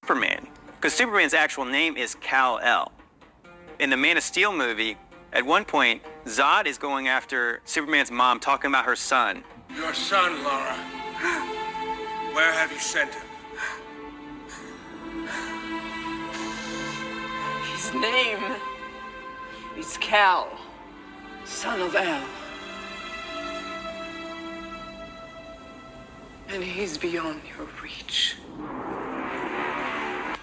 Superman, because Superman's actual name is Kal-El. In the Man of Steel movie, at one point, Zod is going after Superman's mom, talking about her son. Your son, Laura. Where have you sent him? His name is Kal, son of El. And he's beyond your reach.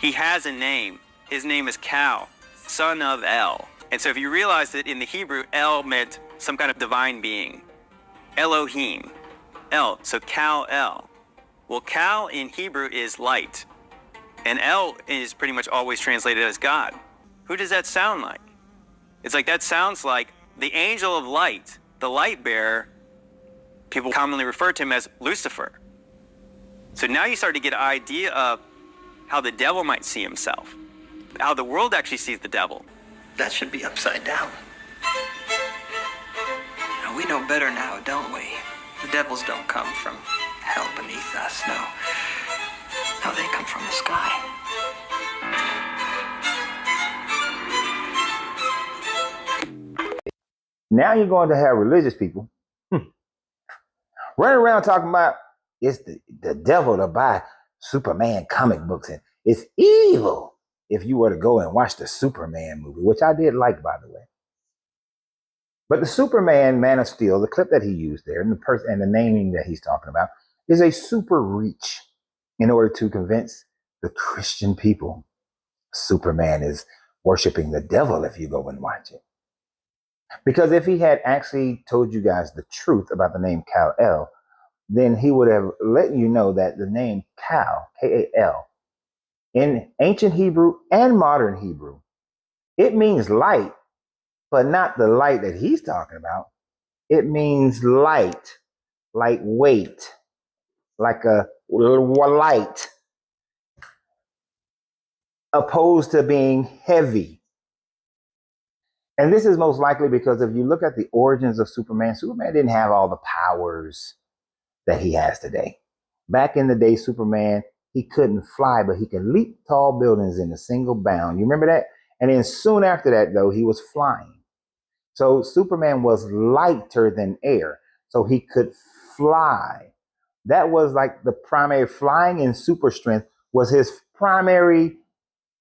He has a name. His name is Kal, son of El. And so if you realize that in the Hebrew, El meant some kind of divine being. Elohim. El, so Kal-El. Well, Kal in Hebrew is light. And El is pretty much always translated as God. Who does that sound like? It's like that sounds like the angel of light, the light bearer. People commonly refer to him as Lucifer. So now you start to get an idea of how the devil might see himself, how the world actually sees the devil. That should be upside down. Now, we know better now, don't we? The devils don't come from hell beneath us, no. No, they come from the sky. Now you're going to have religious people running around talking about it's the devil to buy Superman comic books, and it's evil if you were to go and watch the Superman movie, which I did like, by the way. But the Superman Man of Steel, the clip that he used there, and the naming that he's talking about, is a super reach in order to convince the Christian people Superman is worshiping the devil if you go and watch it. Because if he had actually told you guys the truth about the name Kal-El, then he would have let you know that the name Kal, K-A-L, in ancient Hebrew and modern Hebrew, it means light, but not the light that he's talking about. It means light, like weight, like a light, opposed to being heavy. And this is most likely because if you look at the origins of Superman, Superman didn't have all the powers that he has today. Back in the day, Superman, he couldn't fly, but he could leap tall buildings in a single bound. You remember that? And then soon after that, though, he was flying. So Superman was lighter than air, so he could fly. That was like the primary flying, and super strength was his primary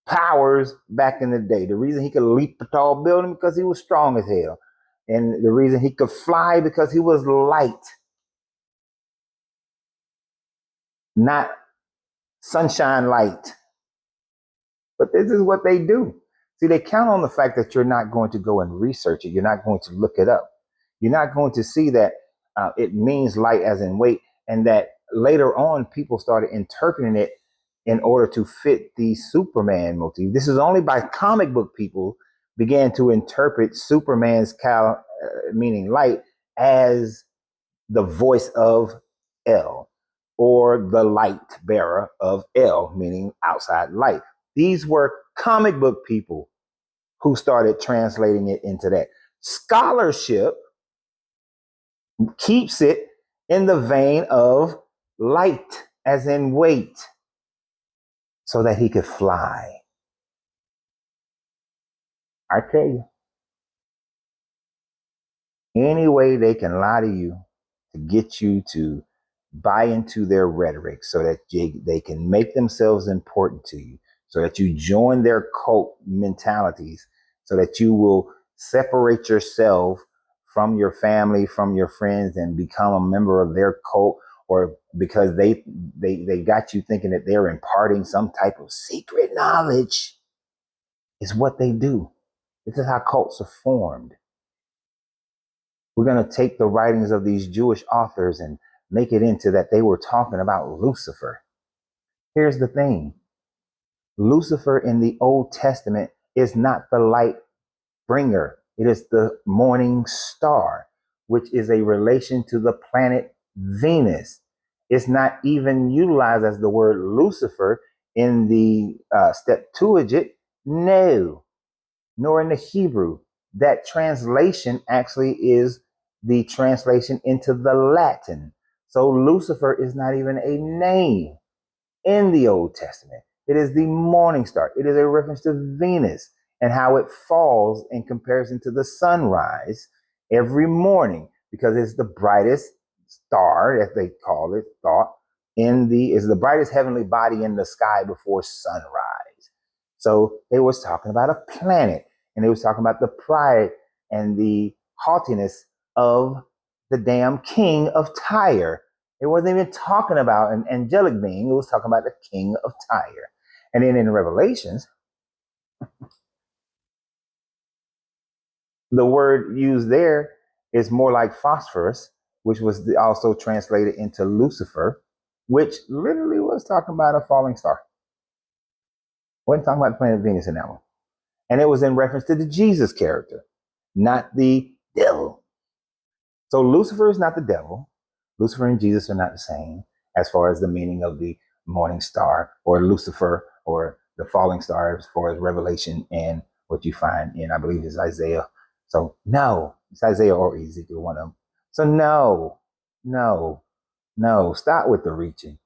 powers back in the day. The reason he could leap a tall building because he was strong as hell. And the reason he could fly because he was light. Not sunshine light. But this is what they do. See, they count on the fact that you're not going to go and research it. You're not going to look it up. You're not going to see that it means light as in weight, and that later on people started interpreting it in order to fit the Superman motif. This is only by comic book people began to interpret Superman's meaning light as the voice of El, or the light bearer of El, meaning outside light. These were comic book people who started translating it into that. Scholarship keeps it in the vein of light, as in weight, so that he could fly. I tell you, any way they can lie to you to get you to buy into their rhetoric so that they can make themselves important to you, so that you join their cult mentalities, so that you will separate yourself from your family, from your friends, and become a member of their cult, or because they got you thinking that they're imparting some type of secret knowledge, is what they do. This is how cults are formed. We're going to take the writings of these Jewish authors and make it into that they were talking about Lucifer. Here's the thing. Lucifer in the Old Testament is not the light bringer. It is the morning star, which is a relation to the planet Venus. It's not even utilized as the word Lucifer in the Septuagint. No, nor in the Hebrew. That translation actually is the translation into the Latin. So Lucifer is not even a name in the Old Testament. It is the morning star. It is a reference to Venus and how it falls in comparison to the sunrise every morning, because it's the brightest star, as they call it, thought, is the brightest heavenly body in the sky before sunrise. So they was talking about a planet, and they was talking about the pride and the haughtiness of the damn king of Tyre. It wasn't even talking about an angelic being. It was talking about the king of Tyre. And then in Revelations, the word used there is more like phosphorus, which was also translated into Lucifer, which literally was talking about a falling star. Wasn't talking about the planet Venus in that one. And it was in reference to the Jesus character, not the devil. So Lucifer is not the devil. Lucifer and Jesus are not the same as far as the meaning of the morning star or Lucifer or the falling star as far as Revelation and what you find in, I believe, is Isaiah. So no, it's Isaiah or Ezekiel, one of them. So no, stop with the reaching.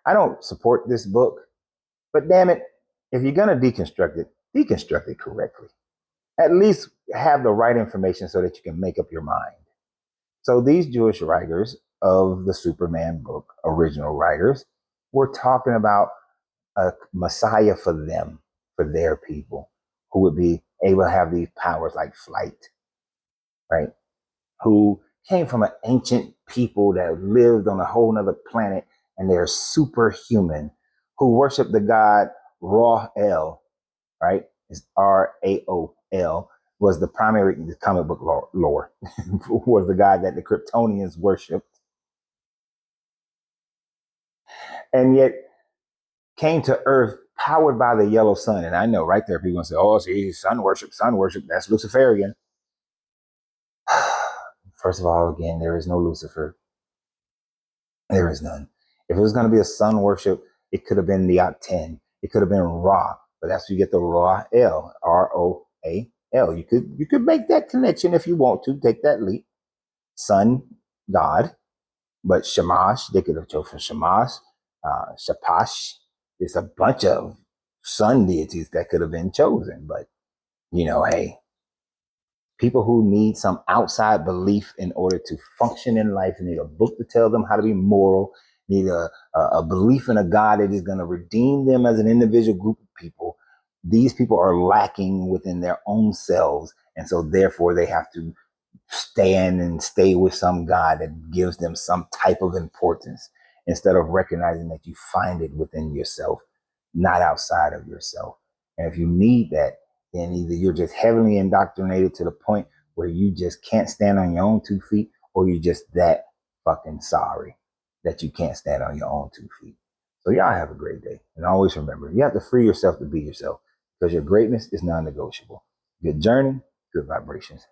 I don't support this book, but damn it, if you're going to deconstruct it correctly. At least have the right information so that you can make up your mind. So these Jewish writers of the Superman book, original writers, were talking about a Messiah for them, for their people, who would be able to have these powers like flight, right? Who came from an ancient people that lived on a whole nother planet, and they're superhuman, who worship the god Ra-El, right? It's Raol, was the primary comic book lore, was the god that the Kryptonians worshipped, and yet came to Earth powered by the yellow sun. And I know right there, people gonna say, "Oh, see, sun worship, that's Luciferian." First of all, again, there is no Lucifer. There is none. If it was going to be a sun worship, it could have been the Octen. It could have been Ra, but that's where you get the Ra-El, Roal. You could make that connection if you want to. Take that leap. Sun God, but Shamash, they could have chosen Shamash, Shapash. There's a bunch of sun deities that could have been chosen, but hey, people who need some outside belief in order to function in life, need a book to tell them how to be moral, need a belief in a God that is going to redeem them as an individual group of people. These people are lacking within their own selves. And so therefore they have to stand and stay with some God that gives them some type of importance, instead of recognizing that you find it within yourself, not outside of yourself. And if you need that, then either you're just heavily indoctrinated to the point where you just can't stand on your own 2 feet, or you're just that fucking sorry that you can't stand on your own 2 feet. So y'all have a great day. And always remember, you have to free yourself to be yourself, because your greatness is non-negotiable. Good journey, good vibrations.